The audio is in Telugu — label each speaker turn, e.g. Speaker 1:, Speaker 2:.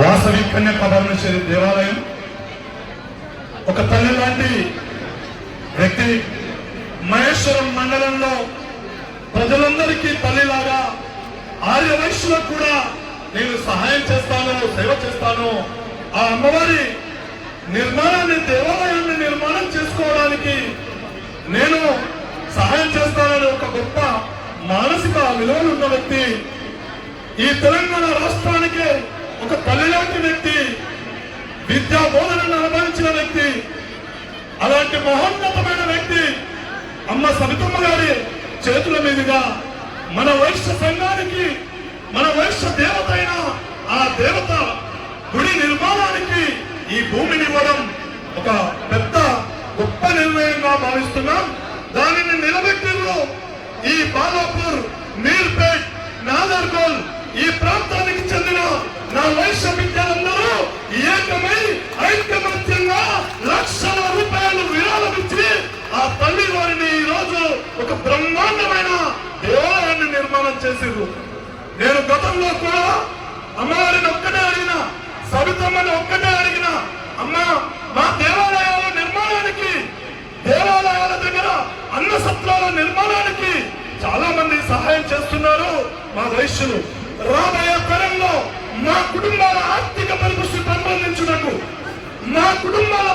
Speaker 1: వాసవి కన్యాపరమేశ్వరి దేవాలయం ఒక తల్లి లాంటి వ్యక్తి. మహేశ్వరం మండలంలో ప్రజలందరికీ తల్లిలాగా ఆర్యవైశ్యులకు కూడా నేను సహాయం చేస్తాను, సేవ చేస్తాను. ఆ అమ్మవారి నిర్మాణాన్ని, దేవాలయాన్ని నిర్మాణం చేసుకోవడానికి నేను సహాయం చేస్తానని ఒక గొప్ప మానసిక విలువలు ఉన్న వ్యక్తి. ఈ తెలంగాణ రాష్ట్రానికి ఒక తల్లి లాంటి వ్యక్తి, విద్యా బోధనను అనుభవించిన వ్యక్తి, అలాంటి మహోన్నతమైన వ్యక్తి అమ్మ సవితమ్మ గారి చేతుల మీదుగా మన వైశ్య సంఘానికి, మన వైశ్య దేవత అయిన ఆ దేవత గుడి నిర్మాణానికి ఈ భూమిని ఇవ్వడం ఒక పెద్ద గొప్ప నిర్ణయంగా భావిస్తున్నాం. దానిని నిలబెట్టేందుకు ఈ బాలాపూర్, మీర్పేట్, నాగర్కోల్ ఈ ప్రాంతానికి చెందిన నా వైశ్య విద్యాలందరూ ఏకమై ఐకమత్యంగా లక్షల రూపాయలు విరాళమిచ్చి ఆ తల్లి వారిని ఈ రోజు ఒక బ్రహ్మాండమైన దేవాలయాన్ని నిర్మాణం చేసిరు. నేను గతంలో కూడా అమ్మవారిని ఒక్కటే అడిగిన, సవితమ్మని ఒక్కటే అడిగిన, అమ్మ మా దేవాలయాల నిర్మాణానికి, దేవాలయాల దగ్గర అన్న సత్రాల నిర్మాణానికి చాలా మంది సహాయం చేస్తున్నారు మా వైశ్యులు. రాబోయే తరంలో మా కుటుంబాల ఆర్థిక పరిస్థితి పెంపొందించుటకు, మా కుటుంబాల